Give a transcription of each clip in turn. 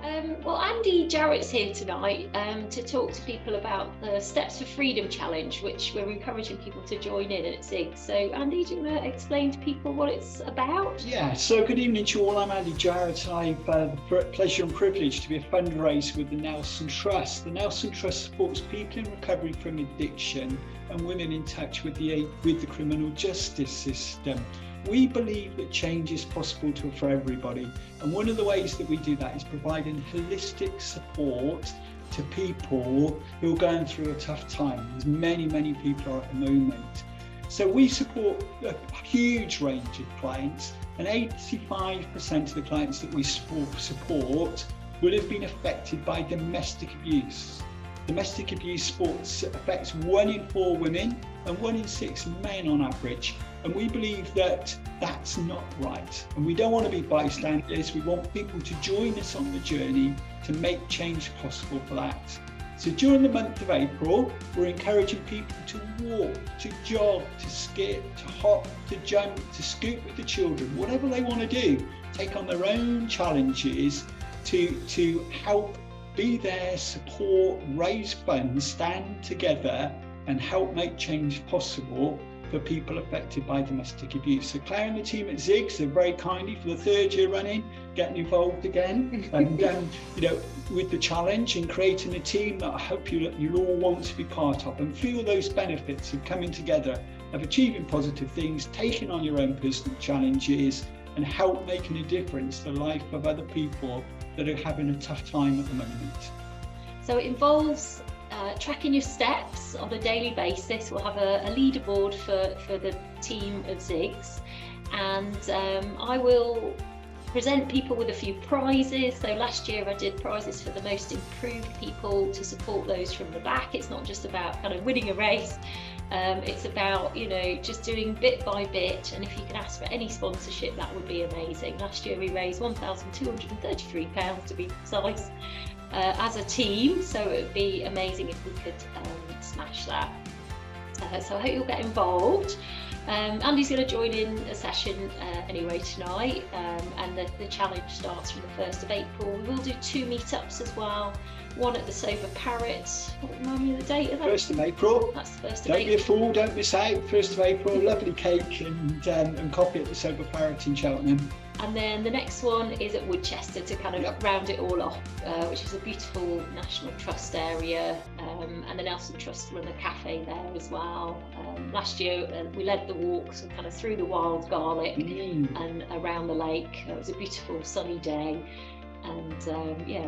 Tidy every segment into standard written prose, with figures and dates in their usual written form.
Well, Andy Jarrett's here tonight to talk to people about the Steps for Freedom Challenge, which we're encouraging people to join in at Zigs. So, Andy, do you want to explain to people what it's about? Yeah, so good evening to you all. I'm Andy Jarrett. I've the pleasure and privilege to be a fundraiser with the Nelson Trust. The Nelson Trust supports people in recovery from addiction and women in touch with the criminal justice system. We believe that change is possible for everybody, and one of the ways that we do that is providing holistic support to people who are going through a tough time, as many people are at the moment. So we support a huge range of clients, and 85% of the clients that we support will have been affected by domestic abuse. Domestic abuse affects 1 in 4 women and 1 in 6 men on average. And we believe that that's not right. And we don't want to be bystanders. We want people to join us on the journey to make change possible for that. So during the month of April, we're encouraging people to walk, to jog, to skip, to hop, to jump, to scoot with the children, whatever they want to do, take on their own challenges to help be there, support, raise funds, stand together and help make change possible for people affected by domestic abuse. So Claire and the team at Zigs are very kindly, for the 3rd year running, getting involved again and with the challenge and creating a team that I hope you'll all want to be part of and feel those benefits of coming together, of achieving positive things, taking on your own personal challenges and help making a difference to the life of other people that are having a tough time at the moment. So it involves tracking your steps on a daily basis. We'll have a leaderboard for the team of Zigs, and I will present people with a few prizes. So last year I did prizes for the most improved people to support those from the back. It's not just about kind of winning a race. It's about, just doing bit by bit, and if you can ask for any sponsorship, that would be amazing. Last year we raised £1,233 to be precise as a team, so it would be amazing if we could smash that. So I hope you'll get involved. Andy's going to join in a session anyway tonight, and the challenge starts from the 1st of April. We will do 2 meetups as well. One at the Sober Parrot. Remind me of the date of that? 1st of April. That's the 1st of Don't April. be a fool, don't miss out. 1st of April, lovely cake and coffee at the Sober Parrot in Cheltenham. And then the next one is at Woodchester to kind of round it all off, which is a beautiful National Trust area, and the Nelson Trust run a cafe there as well. Last year we led the walks and kind of through the wild garlic and around the lake. It was a beautiful sunny day. And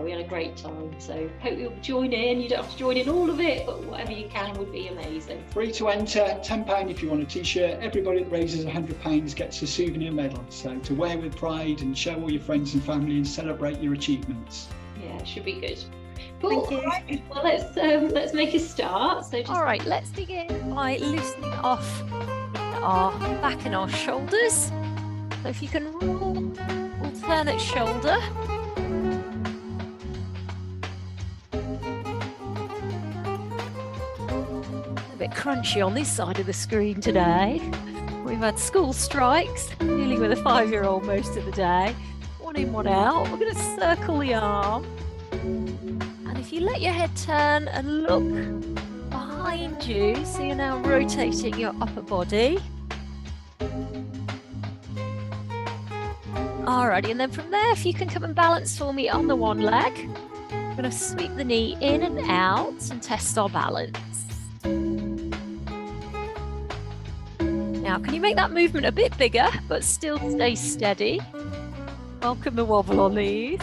we had a great time, so hope you'll join in. You don't have to join in all of it, but whatever you can would be amazing. Free to enter, £10 if you want a t-shirt. Everybody that raises £100 gets a souvenir medal, so to wear with pride and show all your friends and family and celebrate your achievements. Yeah, it should be good. Cool. All right. Well, let's make a start. So all right, let's begin by loosening off our back and our shoulders. So if you can roll alternate shoulder. A bit crunchy on this side of the screen today. We've had school strikes, dealing with a 5-year-old most of the day. One in, one out. We're going to circle the arm. And if you let your head turn and look behind you, so you're now rotating your upper body. Alrighty, and then from there, if you can come and balance for me on the one leg. I'm going to sweep the knee in and out and test our balance. Now, can you make that movement a bit bigger, but still stay steady? Welcome the wobble on these.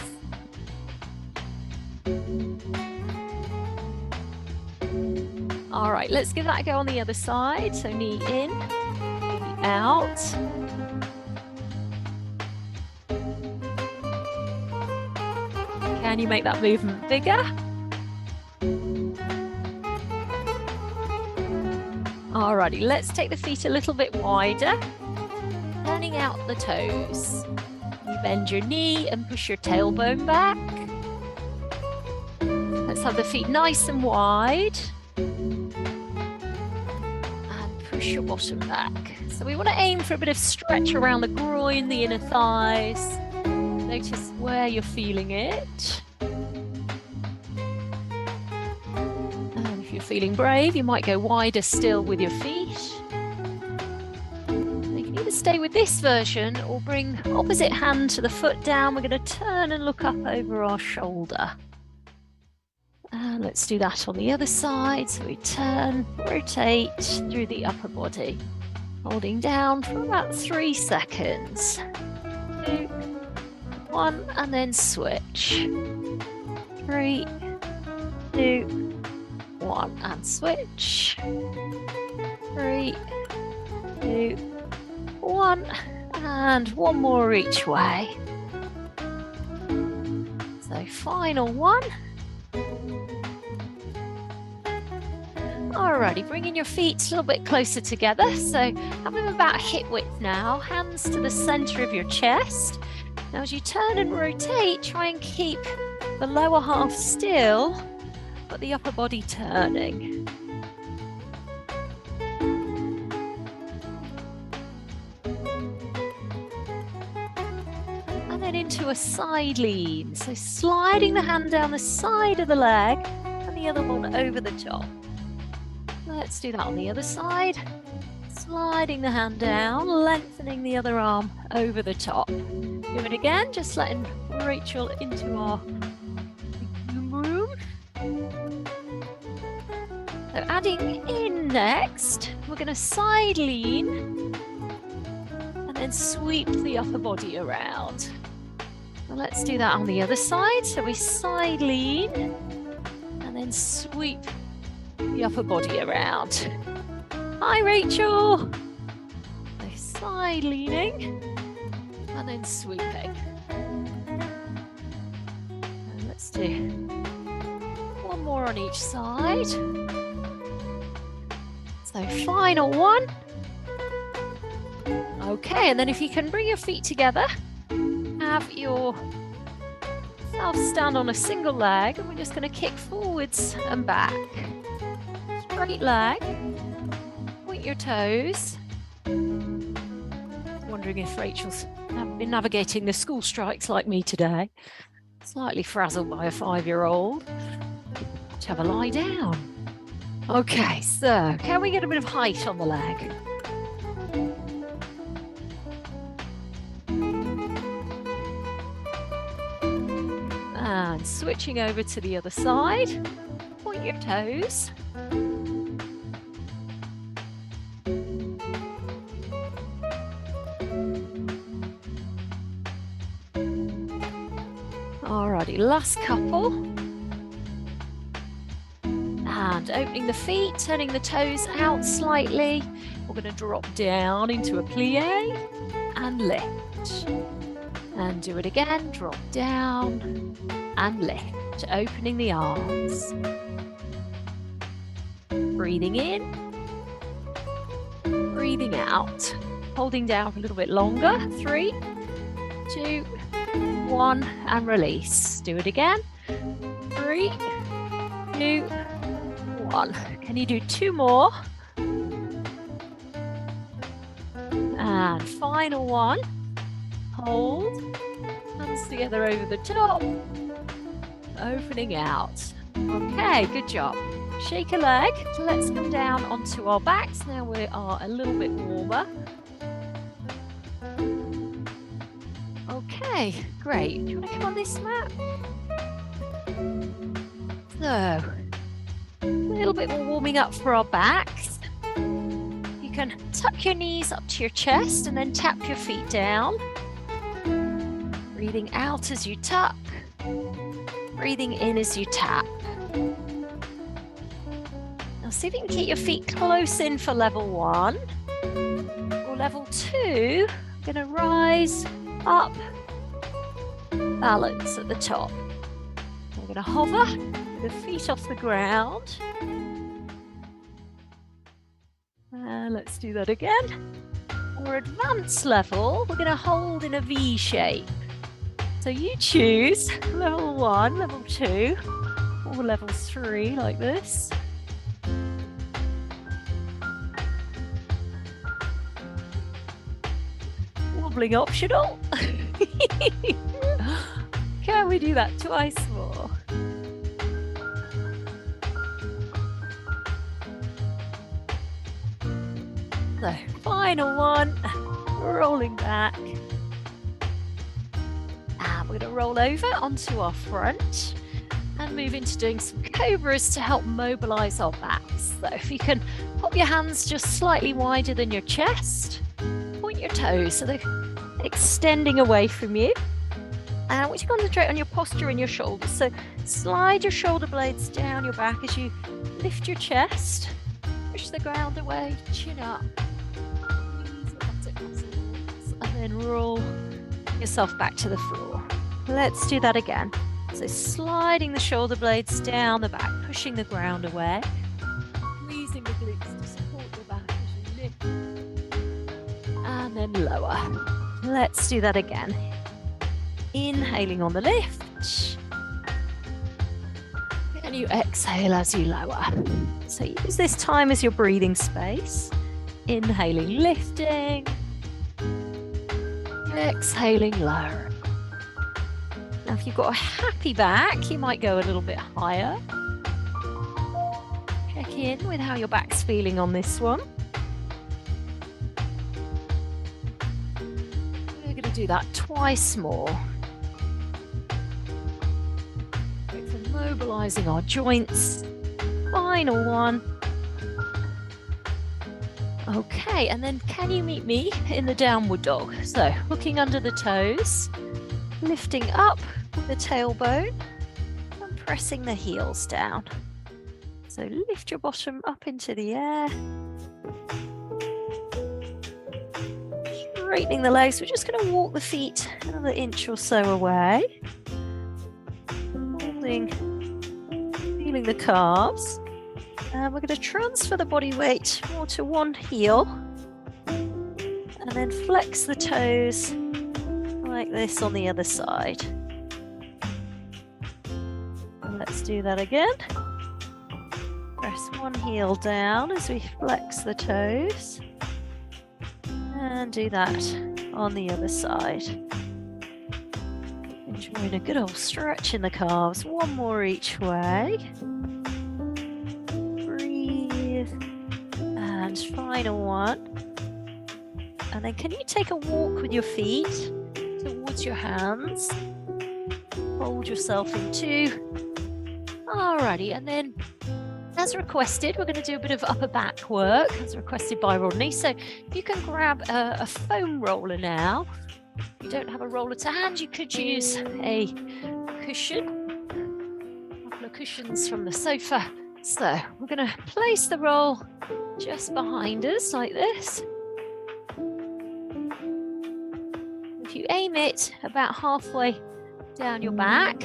All right, let's give that a go on the other side. So knee in, knee out. Can you make that movement bigger? Alrighty, let's take the feet a little bit wider, turning out the toes. You bend your knee and push your tailbone back. Let's have the feet nice and wide. And push your bottom back. So we want to aim for a bit of stretch around the groin, the inner thighs. Notice where you're feeling it. you're feeling brave, you might go wider still with your feet. You can either stay with this version or bring opposite hand to the foot down. We're going to turn and look up over our shoulder. And let's do that on the other side. So we turn, rotate through the upper body, holding down for about 3 seconds. 2, 1, and then switch. 3, 2, 1, and switch. 3, 2, 1, and one more each way. So final one. Alrighty, bringing your feet a little bit closer together. So have them about hip width now, hands to the center of your chest. Now as you turn and rotate, try and keep the lower half still, but the upper body turning. And then into a side lean. So sliding the hand down the side of the leg and the other one over the top. Let's do that on the other side. Sliding the hand down, lengthening the other arm over the top. Do it again, just letting Rachel into our room. So adding in next, we're going to side lean and then sweep the upper body around. Well, let's do that on the other side. So we side lean and then sweep the upper body around. Hi, Rachel. So side leaning and then sweeping. And let's do one more on each side. So final one. Okay, and then if you can bring your feet together, have yourself stand on a single leg, and we're just going to kick forwards and back. Straight leg, point your toes. Wondering if Rachel's been navigating the school strikes like me today. Slightly frazzled by a 5-year-old. Let's have a lie down. Okay, so can we get a bit of height on the leg? And switching over to the other side, point your toes. Alrighty, last couple. And opening the feet, turning the toes out slightly. We're going to drop down into a plie and lift. And do it again, drop down and lift, opening the arms. Breathing in, breathing out. Holding down for a little bit longer. 3, 2, 1, and release. Do it again. 3, 2, 1. Can you do 2 more? And final one. Hold. Hands together over the top. Opening out. Okay, good job. Shake a leg. So let's come down onto our backs. Now we are a little bit warmer. Okay, great. Do you want to come on this mat? So, a little bit more warming up for our backs. You can tuck your knees up to your chest and then tap your feet down. Breathing out as you tuck. Breathing in as you tap. Now see if you can keep your feet close in for level 1. Or level 2, I'm going to rise up, balance at the top. We're going to hover with the feet off the ground. And let's do that again. For advanced level, we're going to hold in a V shape. So you choose level 1, level 2, or level 3 like this. Wobbling optional. Can we do that twice more? So final one, rolling back. And we're going to roll over onto our front and move into doing some cobras to help mobilize our backs. So if you can pop your hands just slightly wider than your chest, point your toes so they're extending away from you. And I want you to concentrate on your posture and your shoulders. So slide your shoulder blades down your back as you lift your chest, push the ground away, chin up, and then roll yourself back to the floor. Let's do that again. So sliding the shoulder blades down the back, pushing the ground away, squeezing the glutes to support your back as you lift, and then lower. Let's do that again. Inhaling on the lift, and you exhale as you lower. So use this time as your breathing space. Inhaling, lifting, exhaling, lowering. Now if you've got a happy back, you might go a little bit higher. Check in with how your back's feeling on this one. We're going to do that twice more. Mobilizing our joints. Final one. Okay, and then can you meet me in the downward dog? So hooking under the toes, lifting up the tailbone and pressing the heels down. So lift your bottom up into the air. Straightening the legs. We're just going to walk the feet another inch or so away. Feeling the calves, and we're going to transfer the body weight more to one heel and then flex the toes like this on the other side. And let's do that again. Press one heel down as we flex the toes and do that on the other side. Enjoying a good old stretch in the calves. One more each way. Breathe. And final one. And then can you take a walk with your feet towards your hands? Hold yourself in two. Alrighty, and then as requested, we're going to do a bit of upper back work as requested by Rodney. So you can grab a foam roller now. If you don't have a roller to hand, you could use a cushion, a couple of cushions from the sofa. So we're going to place the roll just behind us like this. If you aim it about halfway down your back,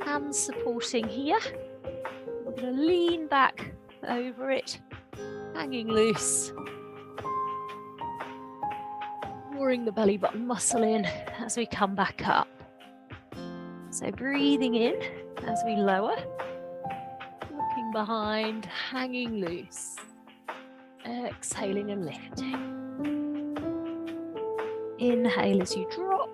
hands supporting here, we're going to lean back over it, hanging loose. Drawing the belly button muscle in as we come back up. So breathing in as we lower, looking behind, hanging loose, exhaling and lifting. Inhale as you drop,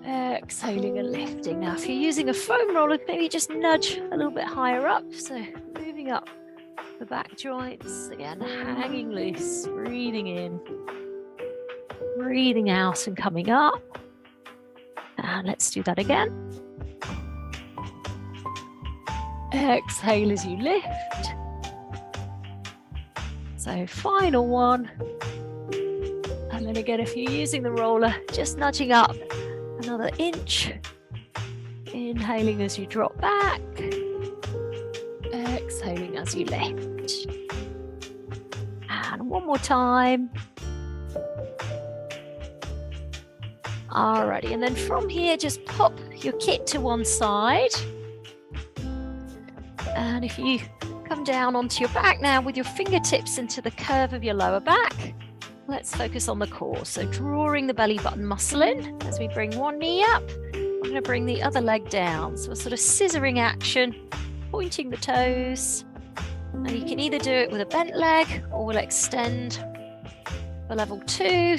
exhaling and lifting. Now if you're using a foam roller, maybe just nudge a little bit higher up, so moving up the back joints, again hanging loose, breathing in, breathing out and coming up. And let's do that again. Exhale as you lift. So final one. And then again, if you're using the roller, just nudging up another inch. Inhaling as you drop back. Exhaling as you lift. And one more time. Alrighty, and then from here, just pop your kit to one side. And if you come down onto your back now with your fingertips into the curve of your lower back, let's focus on the core. So drawing the belly button muscle in as we bring one knee up. I'm going to bring the other leg down. So a sort of scissoring action, pointing the toes. And you can either do it with a bent leg or we'll extend for level 2.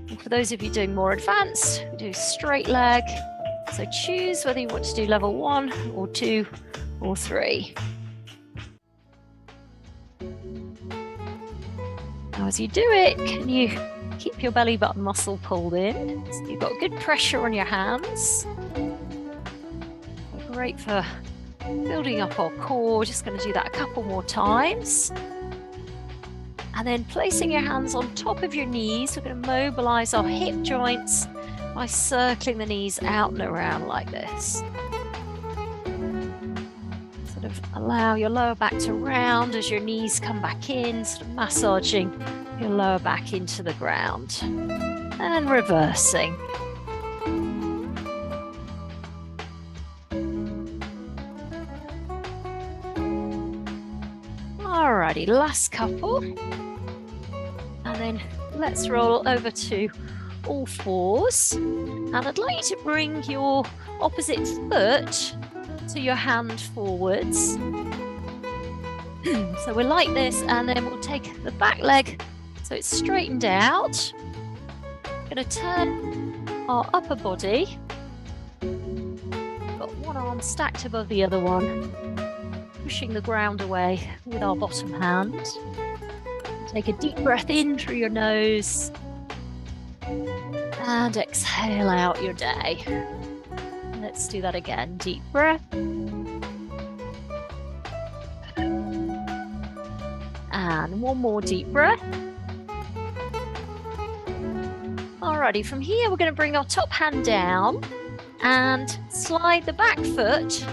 And for those of you doing more advanced, we do straight leg. So choose whether you want to do level 1 or 2 or 3. Now, as you do it, can you keep your belly button muscle pulled in? So you've got good pressure on your hands. Great for building up our core. Just going to do that a couple more times. And then placing your hands on top of your knees, we're going to mobilize our hip joints by circling the knees out and around like this. Sort of allow your lower back to round as your knees come back in, sort of massaging your lower back into the ground. And reversing. Alrighty, last couple. And then let's roll over to all fours. And I'd like you to bring your opposite foot to your hand forwards. So we're like this, and then we'll take the back leg so it's straightened out. We're going to turn our upper body. Got one arm stacked above the other one, pushing the ground away with our bottom hand. Take a deep breath in through your nose and exhale out your day. Let's do that again. Deep breath. And one more deep breath. Alrighty, from here we're going to bring our top hand down and slide the back foot,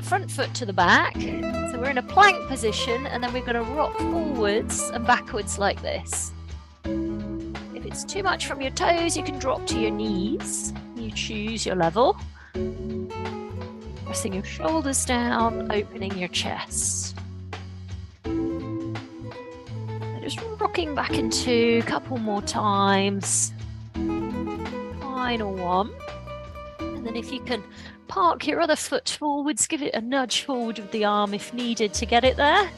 front foot to the back. So we're in a plank position, and then we're going to rock forwards and backwards like this. If it's too much from your toes, you can drop to your knees. You choose your level. Pressing your shoulders down, opening your chest. And just rocking back into a couple more times. Final one. And then if you can park your other foot forwards, give it a nudge forward with the arm if needed to get it there.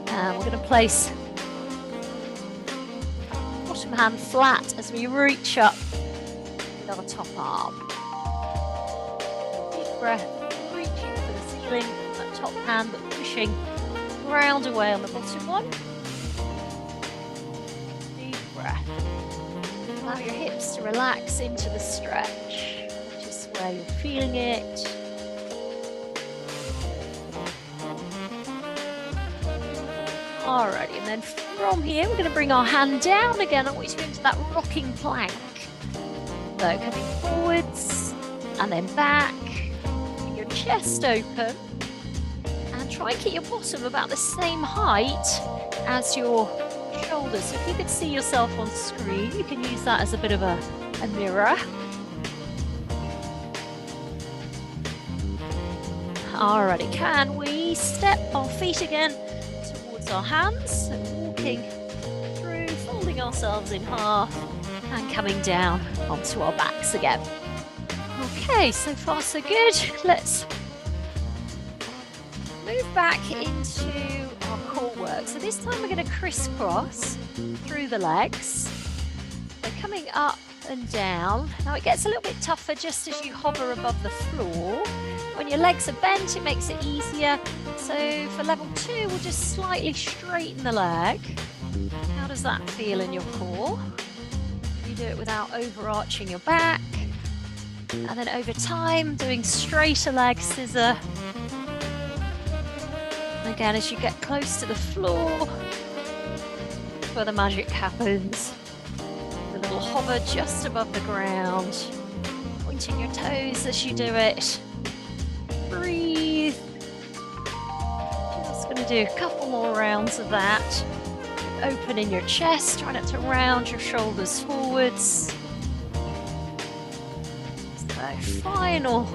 And we're going to place bottom hand flat as we reach up with our top arm. Deep breath, reaching for the ceiling, that top hand, but pushing round away on the bottom one. Deep breath. Allow your hips to relax into the stretch. Where you're feeling it. Alrighty, and then from here we're going to bring our hand down again. I want you to go into that rocking plank. So coming forwards and then back. Keep your chest open and try and keep your bottom about the same height as your shoulders. So if you could see yourself on screen, you can use that as a bit of a mirror. Alrighty, can we step our feet again towards our hands? So walking through, folding ourselves in half and coming down onto our backs again. Okay, so far so good. Let's move back into our core work. So this time we're going to crisscross through the legs. So coming up and down. Now it gets a little bit tougher just as you hover above the floor. When your legs are bent, it makes it easier. So for level 2, we'll just slightly straighten the leg. How does that feel in your core? You do it without overarching your back. And then over time, doing straighter leg scissor. And again, as you get close to the floor, that's where the magic happens. A little hover just above the ground. Pointing your toes as you do it. Breathe. Just going to do a couple more rounds of that. Opening your chest, try not to round your shoulders forwards. So final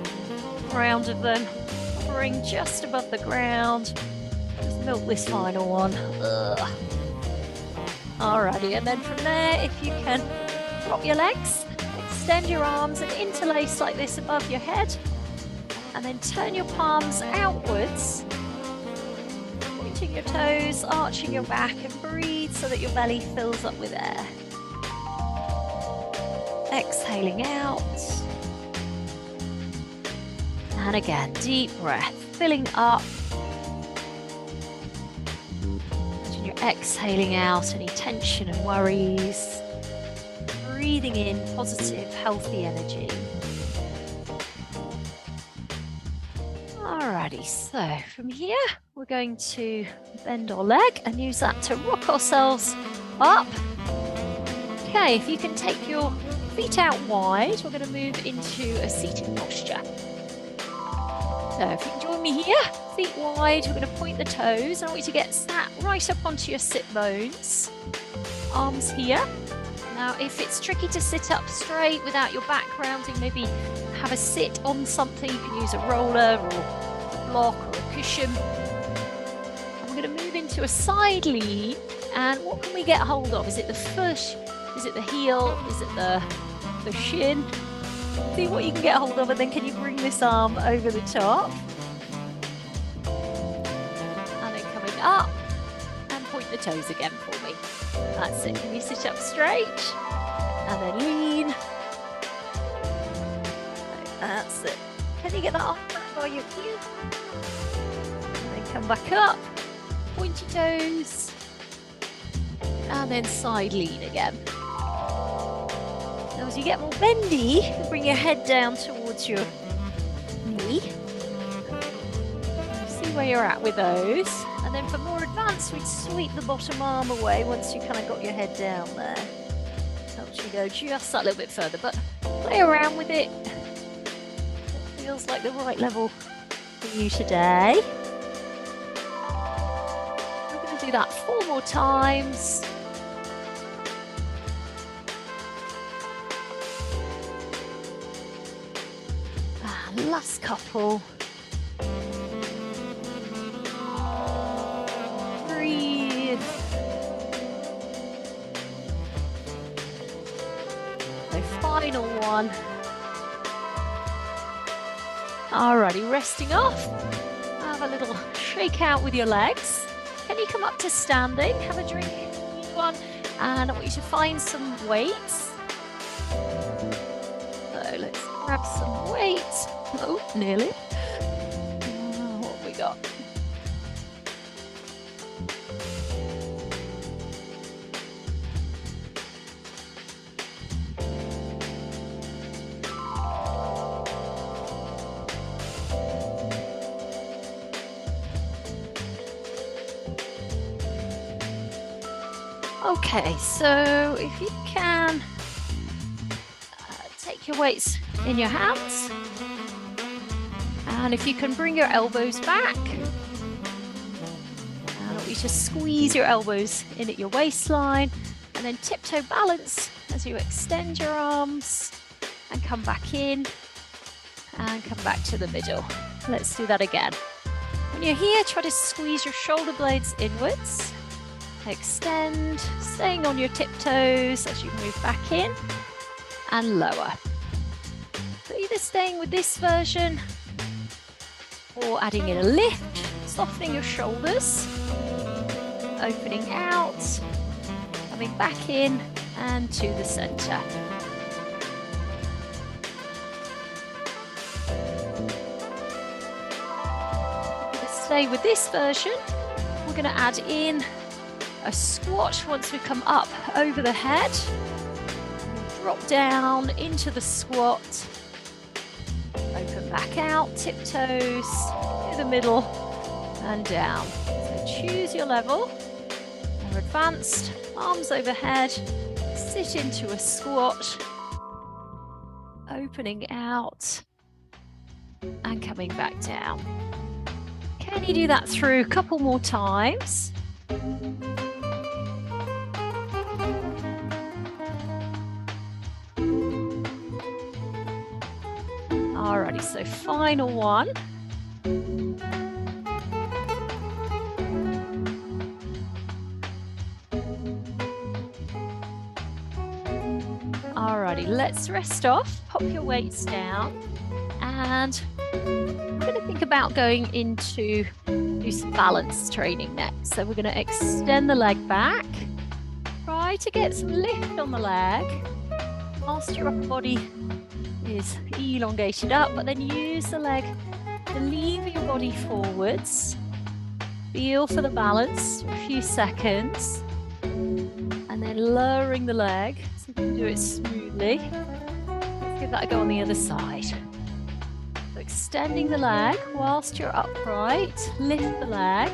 round of them, hovering just above the ground. Just milk this final one. Ugh. Alrighty, and then from there, if you can drop your legs, extend your arms and interlace like this above your head. And then turn your palms outwards, pointing your toes, arching your back, and breathe so that your belly fills up with air. Exhaling out. And again, deep breath, filling up. Imagine you're exhaling out any tension and worries. Breathing in positive, healthy energy. Alrighty, so from here, we're going to bend our leg and use that to rock ourselves up. Okay, if you can take your feet out wide, we're going to move into a seated posture. So if you can join me here, feet wide, we're going to point the toes. I want you to get sat right up onto your sit bones. Arms here. Now, if it's tricky to sit up straight without your back grounding, maybe have a sit on something. You can use a roller or a block or a cushion. And we're going to move into a side lean. And what can we get hold of? Is it the foot? Is it the heel? Is it the shin? See what you can get hold of, and then can you bring this arm over the top? And then coming up and point the toes again for me. That's it. Can you sit up straight? And then lean. That's it. Can you get that arm back by your heel? And then come back up. Pointy toes. And then side lean again. Now as you get more bendy, bring your head down towards your knee. See where you're at with those. And then for more advanced, we'd sweep the bottom arm away once you kind of got your head down there. Helps you go just that little bit further, but play around with it. It feels like the right level for you today. We're going to do that 4 more times. Last couple. Breathe. So final one. Alrighty, resting off. Have a little shake out with your legs. Can you come up to standing? Have a drink if you need one. And I want you to find some weights. So let's grab some weights. Oh, nearly. What have we got? Okay, so if you can take your weights in your hands. And if you can bring your elbows back, and I want you to squeeze your elbows in at your waistline, and then tiptoe balance as you extend your arms and come back in and come back to the middle. Let's do that again. When you're here, try to squeeze your shoulder blades inwards, extend, staying on your tiptoes as you move back in and lower. So either staying with this version or adding in a lift, softening your shoulders, opening out, coming back in and to the center. Stay with this version. We're going to add in a squat once we come up over the head. Drop down into the squat. Open back out, tiptoes to the middle and down. So choose your level. More advanced, arms overhead, sit into a squat, opening out and coming back down. Can you do that through a couple more times? Alrighty, so final one. Alrighty, let's rest off. Pop your weights down, and we're going to think about going into do some balance training next. So we're going to extend the leg back. Try to get some lift on the leg whilst your upper body is elongated up, but then use the leg to lever your body forwards. Feel for the balance for a few seconds. And then lowering the leg so you can do it smoothly. Let's give that a go on the other side. So extending the leg whilst you're upright. Lift the leg.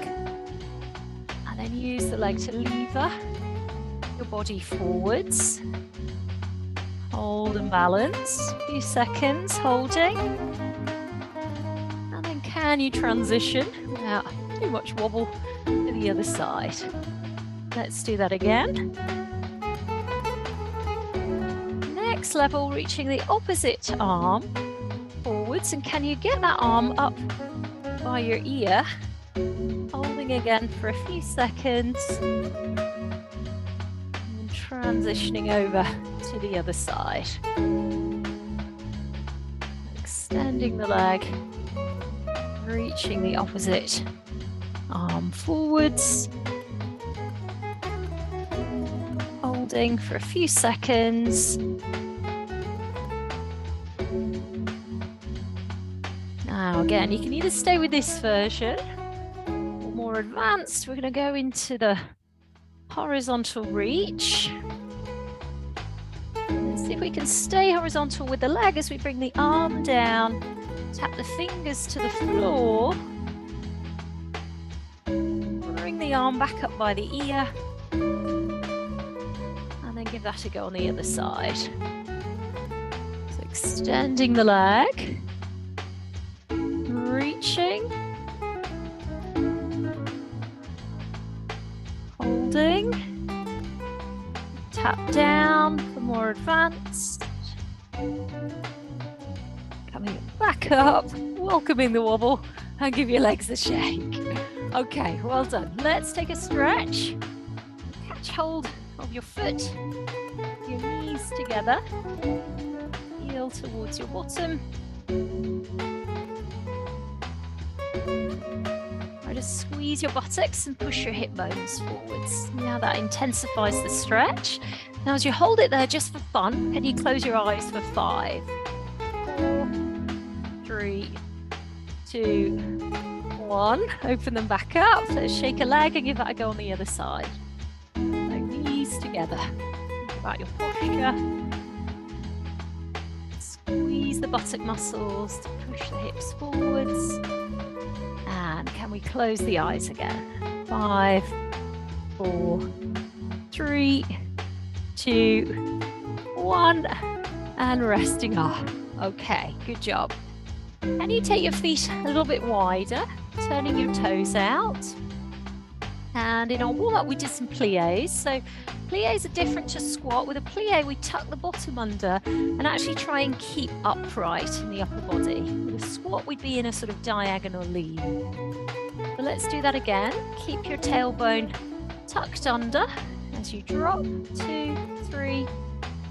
And then use the leg to lever your body forwards. Hold and balance. A few seconds holding. And then can you transition without too much wobble to the other side? Let's do that again. Next level, reaching the opposite arm forwards. And can you get that arm up by your ear? Holding again for a few seconds. And transitioning over to the other side. Extending the leg. Reaching the opposite arm forwards. Holding for a few seconds. Now again, you can either stay with this version or more advanced. We're going to go into the horizontal reach. Let's see if we can stay horizontal with the leg as we bring the arm down. Tap the fingers to the floor. Bring the arm back up by the ear. And then give that a go on the other side. So extending the leg. Reaching. Holding. Tap down for more advanced. Coming back up, welcoming the wobble, and give your legs a shake. Okay, well done. Let's take a stretch. Catch hold of your foot, your knees together. Heel towards your bottom. Try to squeeze your buttocks and push your hip bones forwards. Now that intensifies the stretch. Now as you hold it there just for fun, can you close your eyes for 5, 4, 3, 2, 1. Open them back up. Let's shake a leg and give that a go on the other side. So knees together. Think about your posture. Squeeze the buttock muscles to push the hips forwards. And can we close the eyes again? 5, 4, 3, 2, 1. And resting off. Okay, good job. Can you take your feet a little bit wider, turning your toes out? And in our warm-up, we did some pliés. So pliés are different to squat. With a plié, we tuck the bottom under and actually try and keep upright in the upper body. With a squat, we'd be in a sort of diagonal lean. So let's do that again. Keep your tailbone tucked under as you drop, 2, 3,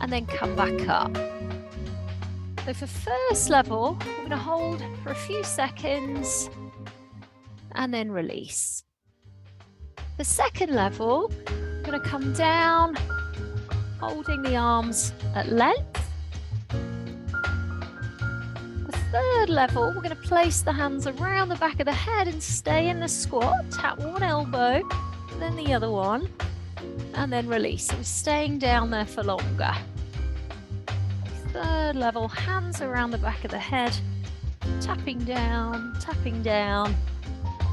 and then come back up. So for first level, we're going to hold for a few seconds and then release. The second level, we're going to come down, holding the arms at length. The third level, we're going to place the hands around the back of the head and stay in the squat. Tap one elbow, then the other one, and then release. So we're staying down there for longer. Third level, hands around the back of the head, tapping down,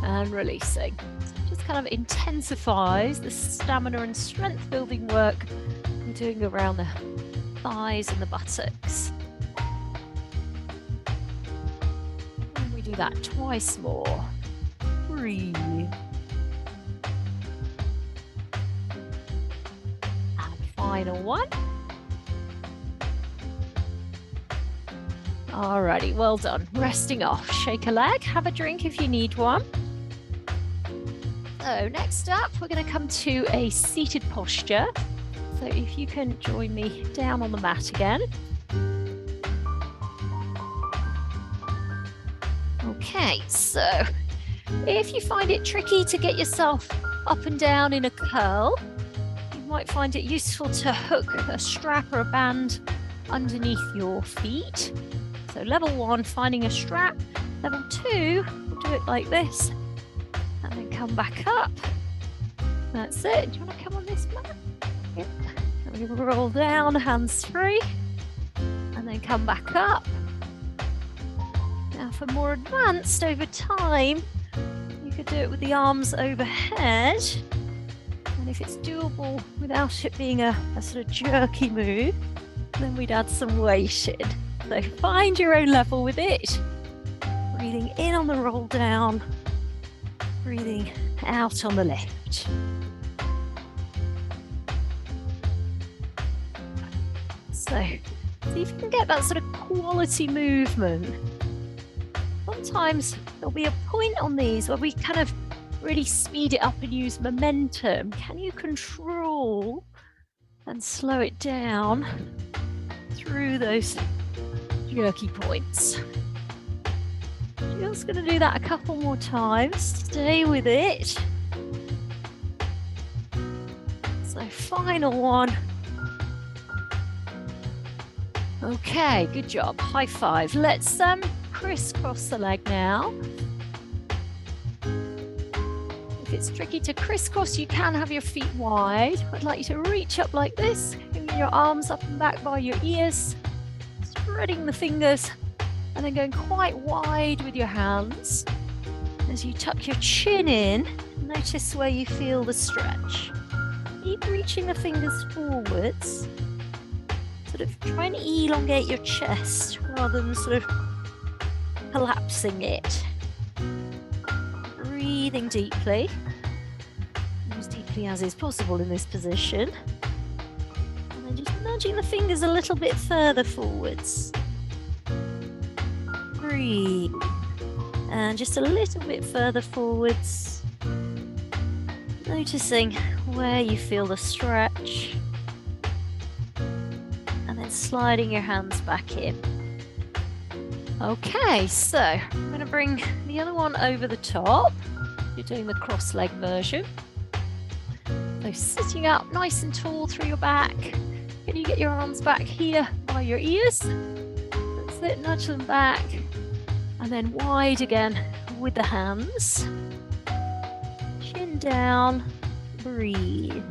and releasing. So it just kind of intensifies the stamina and strength building work we're doing around the thighs and the buttocks. And we do that twice more. Breathe. And final one. Alrighty, well done. Resting off. Shake a leg, have a drink if you need one. So next up, we're going to come to a seated posture. So if you can join me down on the mat again. Okay, so if you find it tricky to get yourself up and down in a curl, you might find it useful to hook a strap or a band underneath your feet. So level 1, finding a strap. Level 2, we'll do it like this. And then come back up. That's it. Do you want to come on this mat? Yep. And we roll down, hands free, and then come back up. Now for more advanced over time, you could do it with the arms overhead. And if it's doable without it being a sort of jerky move, then we'd add some weight in. So find your own level with it. Breathing in on the roll down, breathing out on the lift. So see if you can get that sort of quality movement. Sometimes there'll be a point on these where we kind of really speed it up and use momentum. Can you control and slow it down through those jerky points? Just going to do that a couple more times. Stay with it. So final one. Okay, good job. High five. Let's crisscross the leg now. If it's tricky to crisscross, you can have your feet wide. I'd like you to reach up like this, bringing your arms up and back by your ears, spreading the fingers, and then going quite wide with your hands. As you tuck your chin in, notice where you feel the stretch. Keep reaching the fingers forwards. Sort of try and elongate your chest rather than sort of collapsing it. Breathing deeply, as deeply as is possible in this position. And then just nudging the fingers a little bit further forwards. Breathe. And just a little bit further forwards. Noticing where you feel the stretch. And then sliding your hands back in. Okay, so I'm going to bring the other one over the top. You're doing the cross leg version. So sitting up nice and tall through your back. Can you get your arms back here by your ears? That's it, nudge them back. And then wide again with the hands. Chin down, breathe.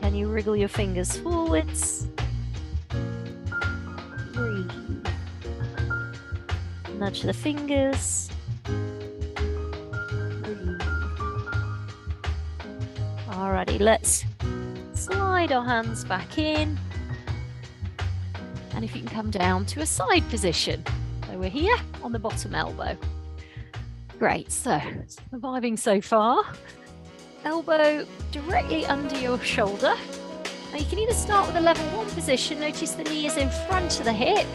Can you wriggle your fingers forwards? Breathe. Nudge the fingers. Breathe. Alrighty, let's slide our hands back in. And if you can come down to a side position. So we're here on the bottom elbow. Great, so surviving so far. Elbow directly under your shoulder. Now you can either start with a level 1 position, notice the knee is in front of the hip,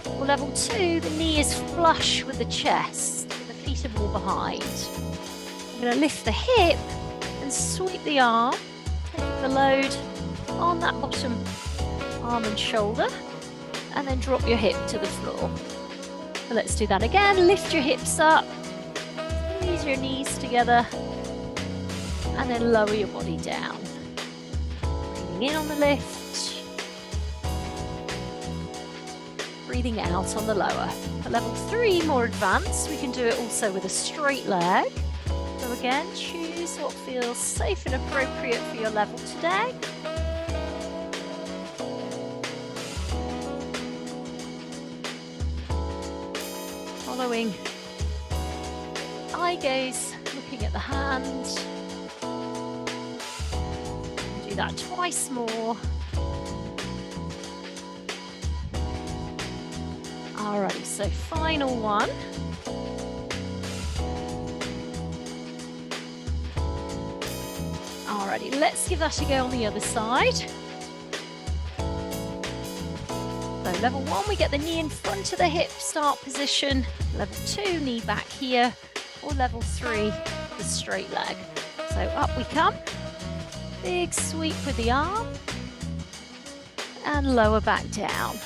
or level 2, the knee is flush with the chest, the feet are more behind. I'm going to lift the hip and sweep the arm, taking the load on that bottom arm and shoulder, and then drop your hip to the floor. So let's do that again. Lift your hips up, squeeze your knees together, and then lower your body down. Breathing in on the lift, breathing out on the lower. For level 3, more advanced, we can do it also with a straight leg. So again, choose what feels safe and appropriate for your level today. Following eye gaze, looking at the hand. Do that twice more. Alrighty, so final one. Alrighty, let's give that a go on the other side. So level 1, we get the knee in front of the hip, start position. Level 2, knee back here. Or level 3, the straight leg. So up we come. Big sweep with the arm. And lower back down.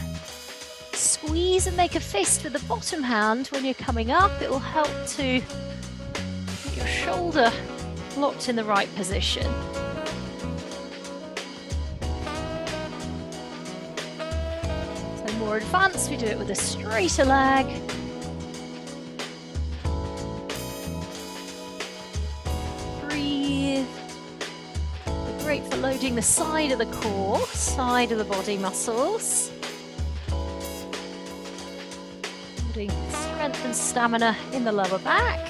Squeeze and make a fist with the bottom hand when you're coming up. It will help to get your shoulder locked in the right position. So more advanced, we do it with a straighter leg. great for loading the side of the core, side of the body muscles. Building strength and stamina in the lower back.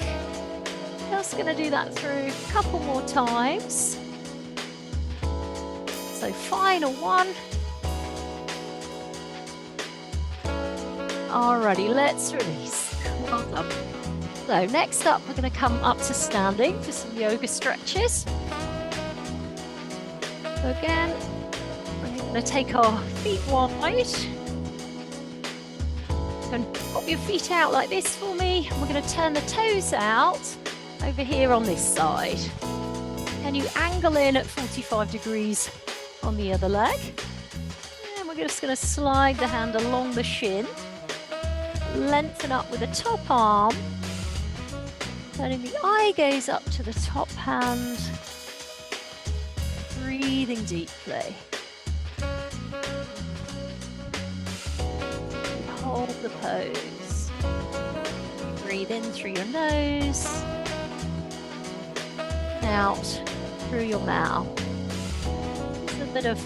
Just going to do that through a couple more times. So final one. Alrighty, let's release. Well done. So next up, we're going to come up to standing for some yoga stretches. So again, we're going to take our feet wide. And pop your feet out like this for me. And we're going to turn the toes out over here on this side. Can you angle in at 45 degrees on the other leg? And we're just going to slide the hand along the shin. Lengthen up with the top arm. Turning the eye gaze up to the top hand. Breathing deeply. Hold the pose. Breathe in through your nose. Out through your mouth. Just a bit of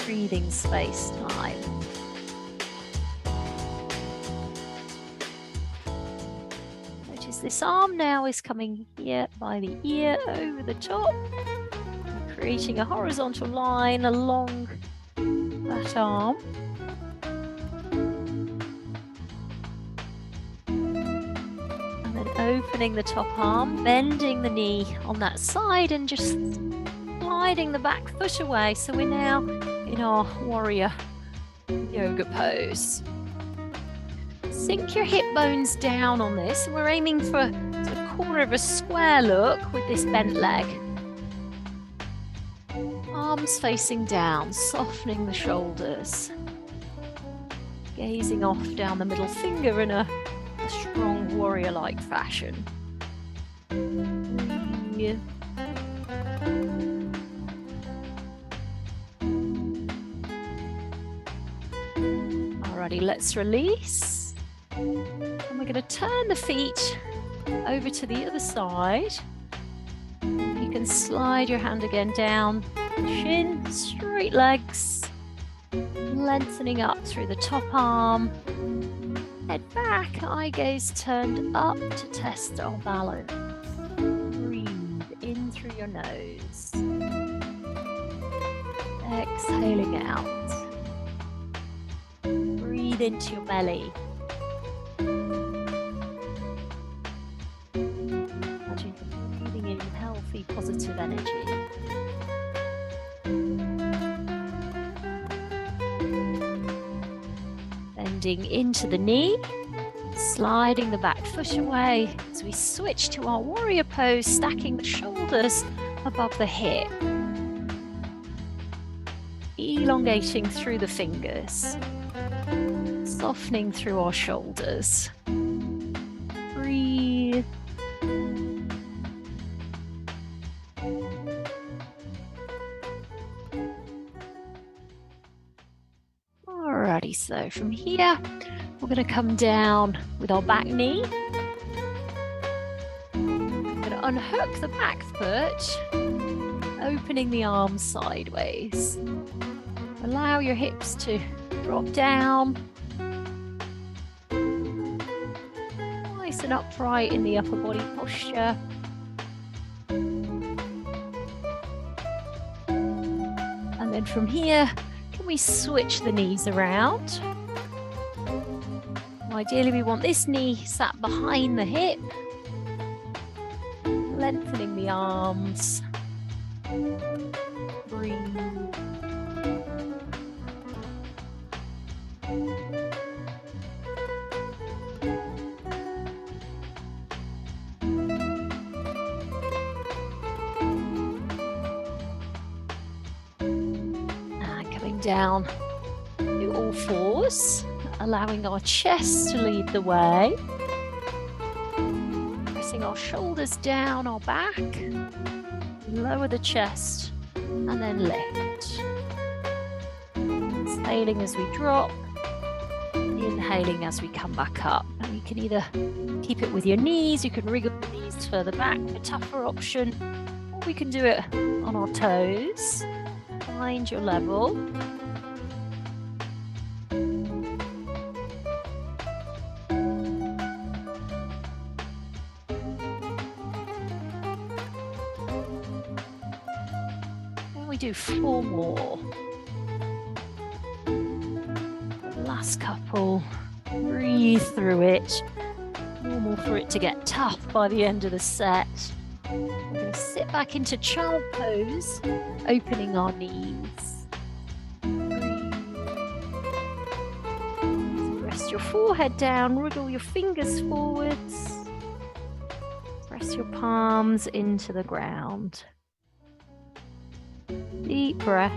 breathing space time. Notice this arm now is coming here by the ear over the top, creating a horizontal line along that arm. And then opening the top arm, bending the knee on that side and just sliding the back foot away. So we're now in our warrior yoga pose. Sink your hip bones down on this. We're aiming for the corner of a square look with this bent leg. Arms facing down, softening the shoulders. Gazing off down the middle finger in a strong warrior-like fashion. Yeah. Alrighty, let's release. And we're going to turn the feet over to the other side. You can slide your hand again down, shin, straight legs, lengthening up through the top arm. Head back, eye gaze turned up to test our balance. Breathe in through your nose. Exhaling out. Breathe into your belly. Imagine you're breathing in healthy, positive energy. Bending into the knee, sliding the back foot away as we switch to our warrior pose, stacking the shoulders above the hip. Elongating through the fingers, softening through our shoulders. Breathe. Alrighty, so from here, we're going to come down with our back knee. We're going to unhook the back foot, opening the arms sideways. Allow your hips to drop down. Nice and upright in the upper body posture. And then from here, we switch the knees around. Ideally, we want this knee sat behind the hip, lengthening the arms. Breathe. Down to all fours, allowing our chest to lead the way. Pressing our shoulders down our back, lower the chest, and then lift. Exhaling as we drop, inhaling as we come back up. And you can either keep it with your knees, you can wriggle the knees further back, a tougher option, We can do it on our toes. Find your level. And we do 4 more. Last couple. Breathe through it. Normal for it to get tough by the end of the set. We're going to sit back into child pose, opening our knees. Rest your forehead down, wriggle your fingers forwards. Press your palms into the ground. Deep breath.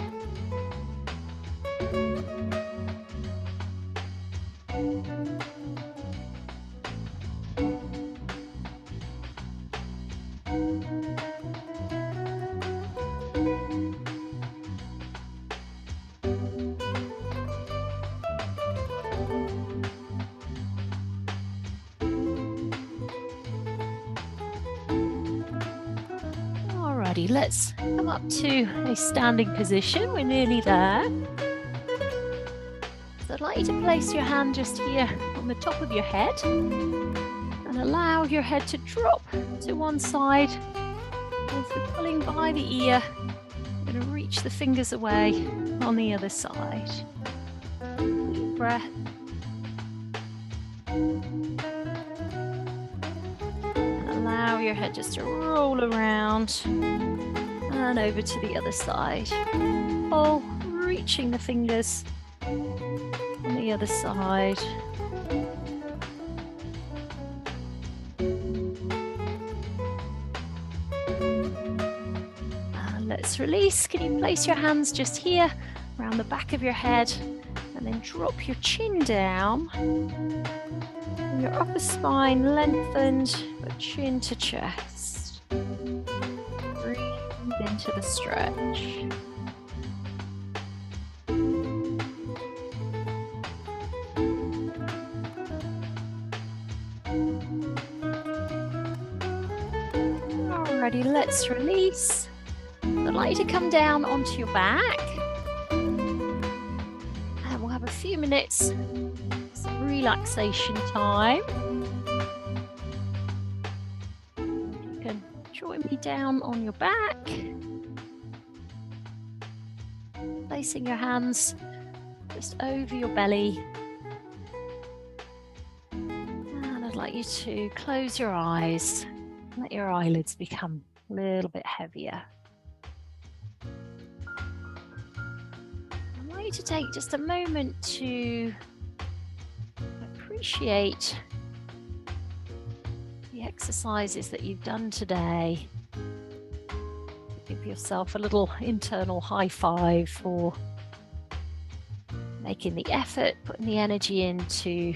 Alrighty, let's come up to a standing position. We're nearly there. So I'd like you to place your hand just here on the top of your head and allow your head to drop to one side. As we're pulling by the ear, we're going to reach the fingers away on the other side. Deep breath. And allow your head just to roll around and over to the other side. Pull, reaching the fingers on the other side. And let's release. Can you place your hands just here around the back of your head and then drop your chin down. And your upper spine lengthened, but chin to chest. Breathe into the stretch. Alrighty, let's release. I'd like you to come down onto your back. And we'll have a few minutes, some relaxation time. You can join me down on your back. Placing your hands just over your belly. And I'd like you to close your eyes. Let your eyelids become a little bit heavier. I'd like you to take just a moment to appreciate the exercises that you've done today. Give yourself a little internal high five for making the effort, putting the energy into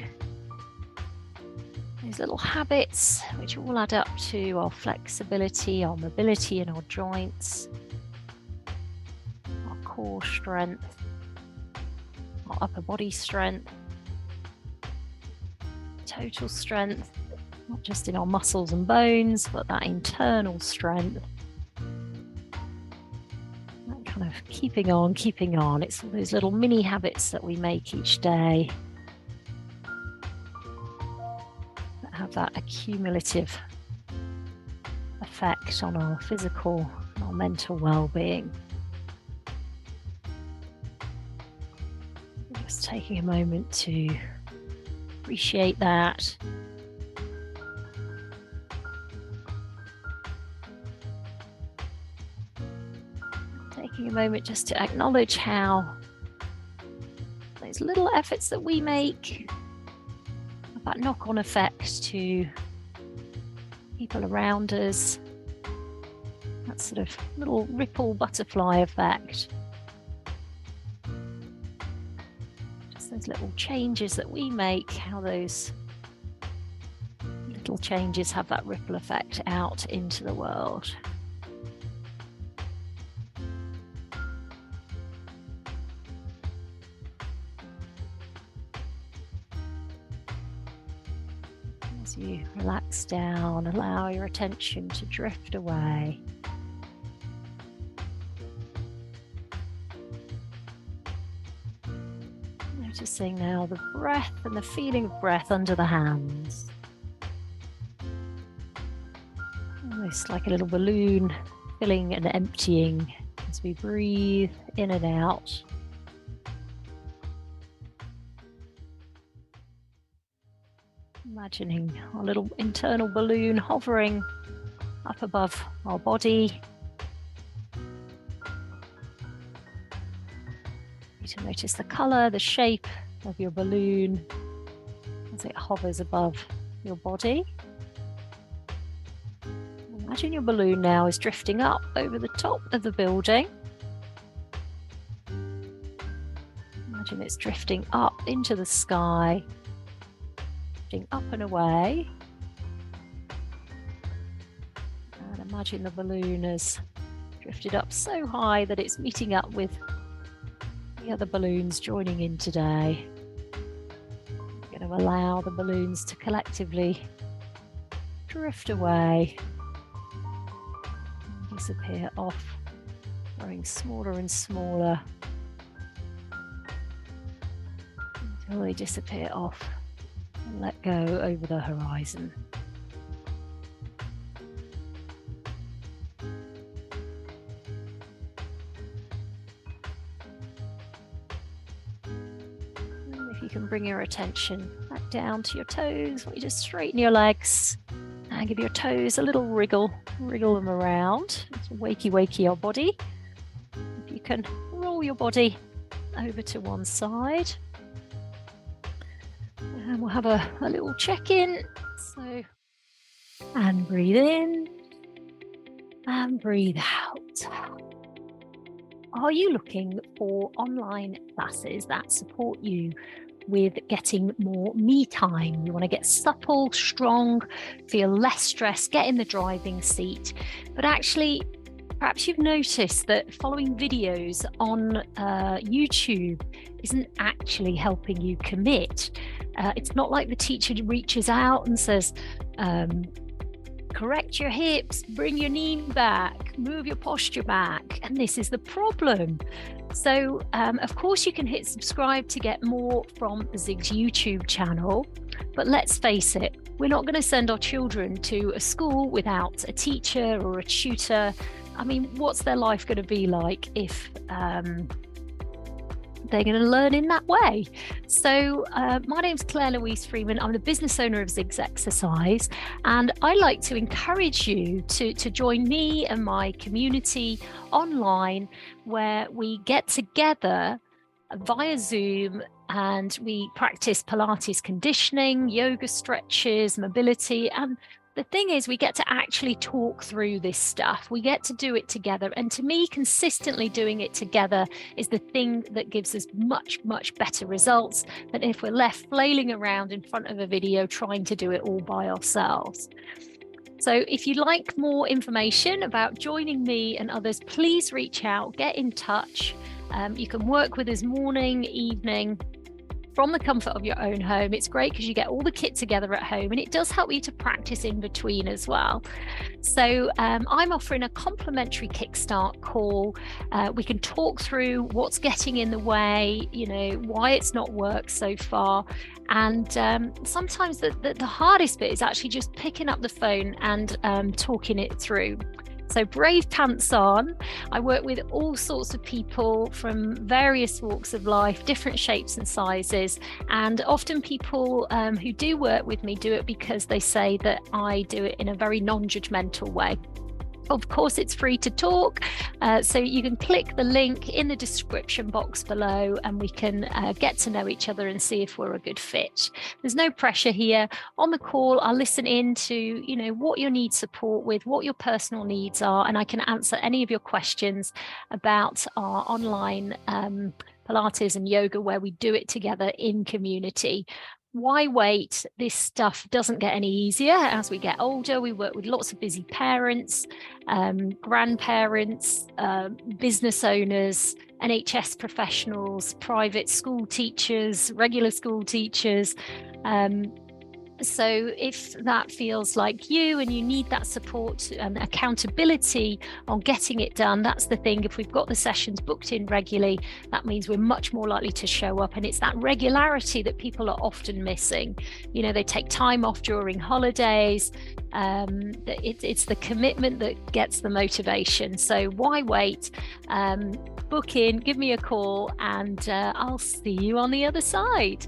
these little habits, which all add up to our flexibility, our mobility in our joints, our core strength, our upper body strength, total strength, not just in our muscles and bones, but that internal strength. That kind of keeping on, keeping on. It's all those little mini habits that we make each day that have that accumulative effect on our physical and our mental well-being. Just taking a moment to appreciate that. Taking a moment just to acknowledge how those little efforts that we make have that knock-on effect to people around us. That sort of little ripple butterfly effect. Just those little changes that we make, how those little changes have that ripple effect out into the world. As you relax down, allow your attention to drift away. Noticing now the breath and the feeling of breath under the hands. Almost like a little balloon filling and emptying as we breathe in and out. Imagining our little internal balloon hovering up above our body. You to notice the color, the shape of your balloon as it hovers above your body. Imagine your balloon now is drifting up over the top of the building. Imagine it's drifting up into the sky, drifting up and away. And imagine the balloon has drifted up so high that it's meeting up with the other balloons joining in today. We're going to allow the balloons to collectively drift away, disappear off, growing smaller and smaller until they disappear off and let go over the horizon. And if you can bring your attention back down to your toes, you just straighten your legs and give your toes a little wriggle them around. It's wakey your body. If you can roll your body over to one side. And we'll have a little check-in. So, and breathe in and breathe out. Are you looking for online classes that support you with getting more me time? You want to get supple, strong, feel less stressed, get in the driving seat. But actually, perhaps you've noticed that following videos on YouTube isn't actually helping you commit. It's not like the teacher reaches out and says, correct your hips, bring your knee back, move your posture back. And this is the problem. So, of course, you can hit subscribe to get more from the Zigs YouTube channel. But let's face it, we're not going to send our children to a school without a teacher or a tutor. I mean, what's their life going to be like if they're going to learn in that way? So my name's Claire Louise Freeman. I'm the business owner of Zigs Exercise, and I like to encourage you to join me and my community online, where we get together via Zoom and we practice Pilates conditioning, yoga stretches, mobility. And the thing is, we get to actually talk through this stuff. We get to do it together. And to me, consistently doing it together is the thing that gives us much better results than if we're left flailing around in front of a video trying to do it all by ourselves. So if you'd like more information about joining me and others, please reach out, get in touch. You can work with us morning, evening, from the comfort of your own home. It's great because you get all the kit together at home, and it does help you to practice in between as well. So I'm offering a complimentary kickstart call. We can talk through what's getting in the way, why it's not worked so far. And sometimes the hardest bit is actually just picking up the phone and talking it through. So brave pants on. I work with all sorts of people from various walks of life, different shapes and sizes. And often people who do work with me do it because they say that I do it in a very non-judgmental way. Of course, it's free to talk, so you can click the link in the description box below and we can get to know each other and see if we're a good fit. There's no pressure here. On the call, I'll listen in to what you need support with, what your personal needs are, and I can answer any of your questions about our online Pilates and yoga, where we do it together in community. Why wait? This stuff doesn't get any easier as we get older. We work with lots of busy parents, grandparents, business owners, NHS professionals, private school teachers, regular school teachers. And So if that feels like you and you need that support and accountability on getting it done, that's the thing. If we've got the sessions booked in regularly, that means we're much more likely to show up. And it's that regularity that people are often missing. You know, they take time off during holidays. It's the commitment that gets the motivation. So why wait? Book in, give me a call, and I'll see you on the other side.